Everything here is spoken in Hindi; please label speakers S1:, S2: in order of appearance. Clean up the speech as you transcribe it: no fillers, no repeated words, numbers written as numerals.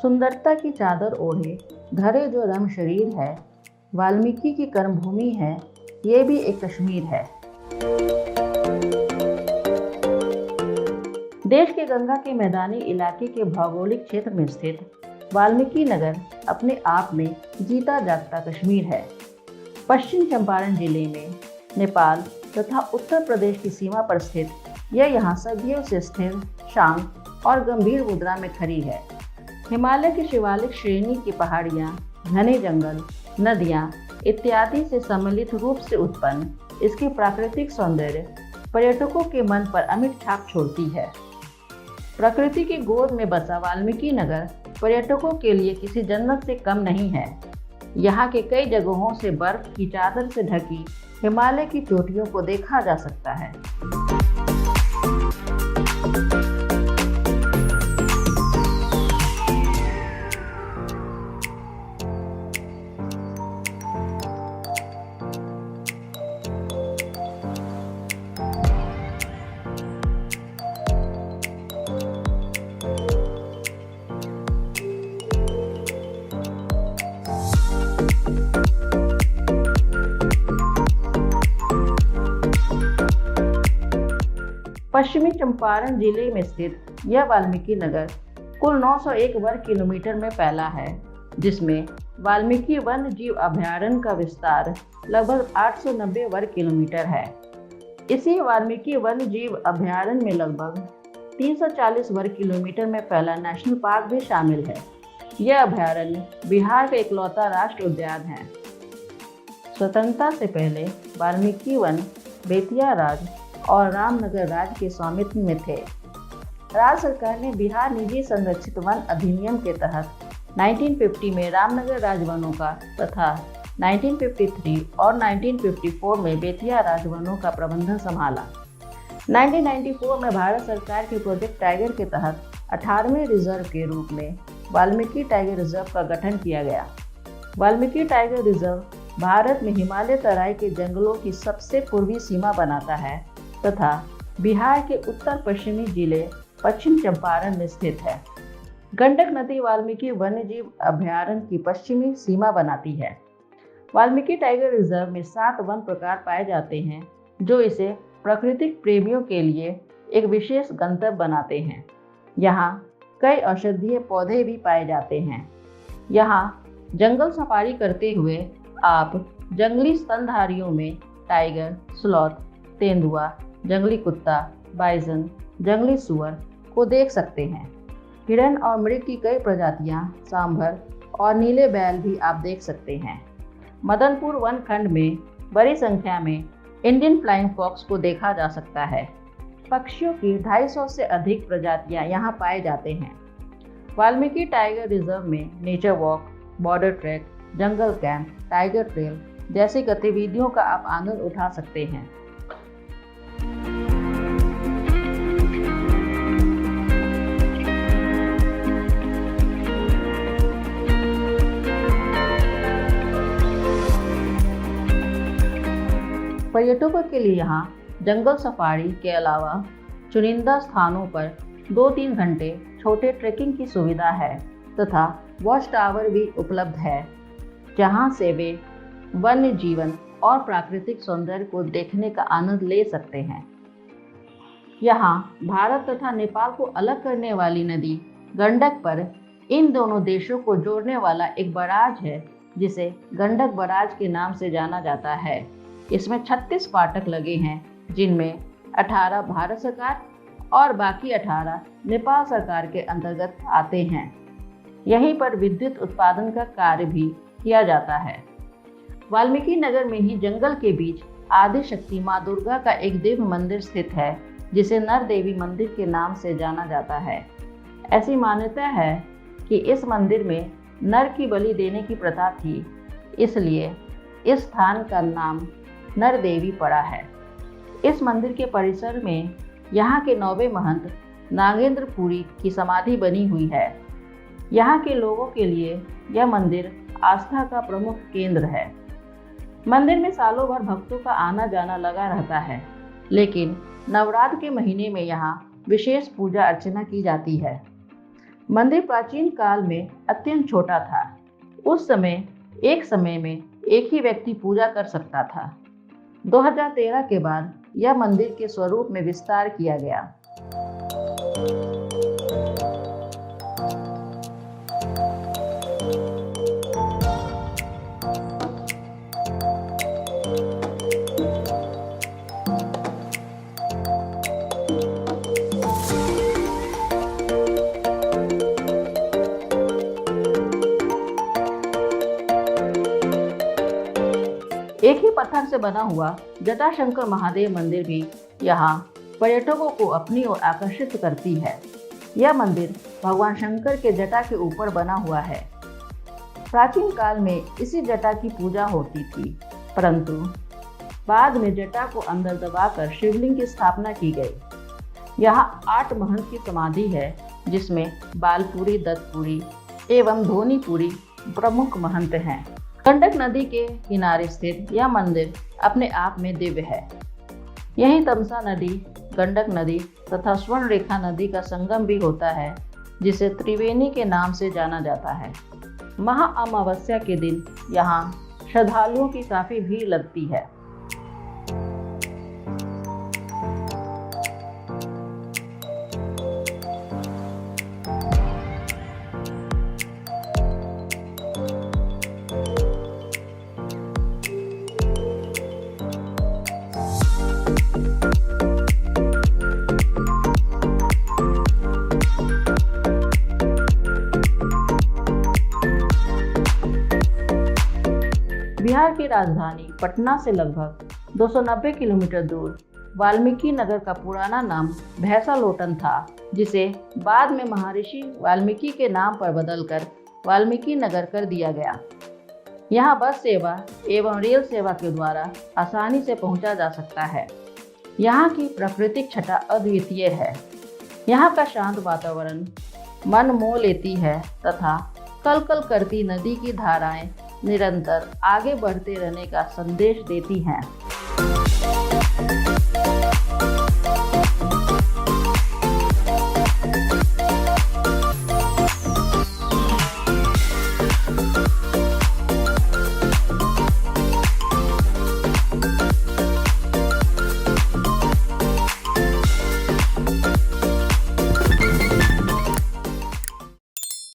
S1: सुंदरता की चादर ओढ़े धरे जो रम शरीर है, वाल्मीकि की कर्मभूमि है, ये भी एक कश्मीर है। देश के गंगा के मैदानी इलाके के भौगोलिक क्षेत्र में स्थित वाल्मीकि नगर अपने आप में जीता जागता कश्मीर है। पश्चिम चंपारण जिले में नेपाल तथा उत्तर प्रदेश की सीमा पर स्थित यह यहाँ सदियों से स्थिर, शांत और गंभीर मुद्रा में खड़ी है। हिमालय की शिवालिक श्रेणी की पहाड़ियाँ, घने जंगल, नदियाँ इत्यादि से सम्मिलित रूप से उत्पन्न इसकी प्राकृतिक सौंदर्य पर्यटकों के मन पर अमिट छाप छोड़ती है। प्रकृति की गोद में बसा वाल्मीकि नगर पर्यटकों के लिए किसी जन्नत से कम नहीं है। यहाँ के कई जगहों से बर्फ की चादर से ढकी हिमालय की चोटियों को देखा जा सकता है। पश्चिमी चंपारण जिले में स्थित यह वाल्मीकि नगर कुल 901 वर्ग किलोमीटर में फैला है, जिसमें वाल्मीकि वन्य जीव अभयारण्य का विस्तार लगभग 890 वर्ग किलोमीटर है। इसी वाल्मीकि वन्य जीव अभयारण्य में लगभग 340 वर्ग किलोमीटर में फैला नेशनल पार्क भी शामिल है। यह अभयारण्य बिहार का इकलौता राष्ट्रीय उद्यान है। स्वतंत्रता से पहले वाल्मीकि वन बेतिया राज्य और रामनगर राज्य के स्वामित्व में थे। राज्य सरकार ने बिहार निजी संरक्षित वन अधिनियम के तहत 1950 में रामनगर राजवनों का तथा 1953 और 1954 में बेतिया राजवनों का प्रबंधन संभाला। 1994 में भारत सरकार के प्रोजेक्ट टाइगर के तहत 18वें रिजर्व के रूप में वाल्मीकि टाइगर रिजर्व का गठन किया गया। वाल्मीकि टाइगर रिजर्व भारत में हिमालय तराई के जंगलों की सबसे पूर्वी सीमा बनाता है तथा बिहार के उत्तर पश्चिमी जिले पश्चिम चंपारण में स्थित है। गंडक नदी वाल्मीकि वन्यजीव अभयारण्य की पश्चिमी सीमा बनाती है। वाल्मीकि टाइगर रिजर्व में 7 वन प्रकार पाए जाते हैं, जो इसे प्राकृतिक प्रेमियों के लिए एक विशेष गंतव्य बनाते हैं। यहाँ कई औषधीय पौधे भी पाए जाते हैं। यहाँ जंगल सफारी करते हुए आप जंगली स्तनधारियों में टाइगर, स्लॉथ, तेंदुआ, जंगली कुत्ता, बाइसन, जंगली सुअर को देख सकते हैं। हिरण और मृग की कई प्रजातियां, सांभर और नीले बैल भी आप देख सकते हैं। मदनपुर वन खंड में बड़ी संख्या में इंडियन फ्लाइंग फॉक्स को देखा जा सकता है। पक्षियों की 250 से अधिक प्रजातियां यहां पाए जाते हैं। वाल्मीकि टाइगर रिजर्व में नेचर वॉक, बॉर्डर ट्रैक, जंगल कैंप, टाइगर ट्रेल जैसी गतिविधियों का आप आनंद उठा सकते हैं। पर्यटकों के लिए यहाँ जंगल सफारी के अलावा चुनिंदा स्थानों पर 2-3 घंटे छोटे ट्रेकिंग की सुविधा है तथा वॉच टावर भी उपलब्ध है, जहाँ से वे वन्य जीवन और प्राकृतिक सौंदर्य को देखने का आनंद ले सकते हैं। यहाँ भारत तथा नेपाल को अलग करने वाली नदी गंडक पर इन दोनों देशों को जोड़ने वाला एक बराज है, जिसे गंडक बराज के नाम से जाना जाता है। इसमें 36 फाटक लगे हैं, जिनमें 18 भारत सरकार और बाकी 18 नेपाल सरकार के अंतर्गत आते हैं। यहीं पर विद्युत उत्पादन का कार्य भी किया जाता है। वाल्मीकि नगर में ही जंगल के बीच आदि शक्ति माँ दुर्गा का एक दिव्य मंदिर स्थित है, जिसे नर देवी मंदिर के नाम से जाना जाता है। ऐसी मान्यता है कि इस मंदिर में नर की बलि देने की प्रथा थी, इसलिए इस स्थान का नाम नर देवी पड़ा है। इस मंदिर के परिसर में यहाँ के 9वें महंत नागेंद्र पुरी की समाधि बनी हुई है। यहाँ के लोगों के लिए यह मंदिर आस्था का प्रमुख केंद्र है। मंदिर में सालों भर भक्तों का आना जाना लगा रहता है, लेकिन नवरात्र के महीने में यहाँ विशेष पूजा अर्चना की जाती है। मंदिर प्राचीन काल में अत्यंत छोटा था। उस समय में एक ही व्यक्ति पूजा कर सकता था। 2013 के बाद यह मंदिर के स्वरूप में विस्तार किया गया। एक ही पत्थर से बना हुआ जटाशंकर महादेव मंदिर भी यहाँ पर्यटकों को अपनी ओर आकर्षित करती है। यह मंदिर भगवान शंकर के जटा के ऊपर बना हुआ है। प्राचीन काल में इसी जटा की पूजा होती थी, परंतु बाद में जटा को अंदर दबाकर शिवलिंग की स्थापना की गई। यहाँ 8 महंत की समाधि है, जिसमें बालपुरी, दत्तपुरी एवं धोनीपुरी प्रमुख महंत हैं। गंडक नदी के किनारे स्थित यह मंदिर अपने आप में दिव्य है। यहीं तमसा नदी, गंडक नदी तथा स्वर्णरेखा नदी का संगम भी होता है, जिसे त्रिवेणी के नाम से जाना जाता है। महा अमावस्या के दिन यहाँ श्रद्धालुओं की काफी भीड़ लगती है। बिहार की राजधानी पटना से लगभग 290 किलोमीटर दूर वाल्मीकि नगर का पुराना नाम भैंसालोटन था, जिसे बाद में महर्षि वाल्मीकि के नाम पर बदलकर वाल्मीकि नगर कर दिया गया। यहाँ बस सेवा एवं रेल सेवा के द्वारा आसानी से पहुँचा जा सकता है। यहाँ की प्राकृतिक छटा अद्वितीय है। यहाँ का शांत वातावरण मन मोह लेती है तथा कल कल करती नदी की धाराएं निरंतर आगे बढ़ते रहने का संदेश देती हैं।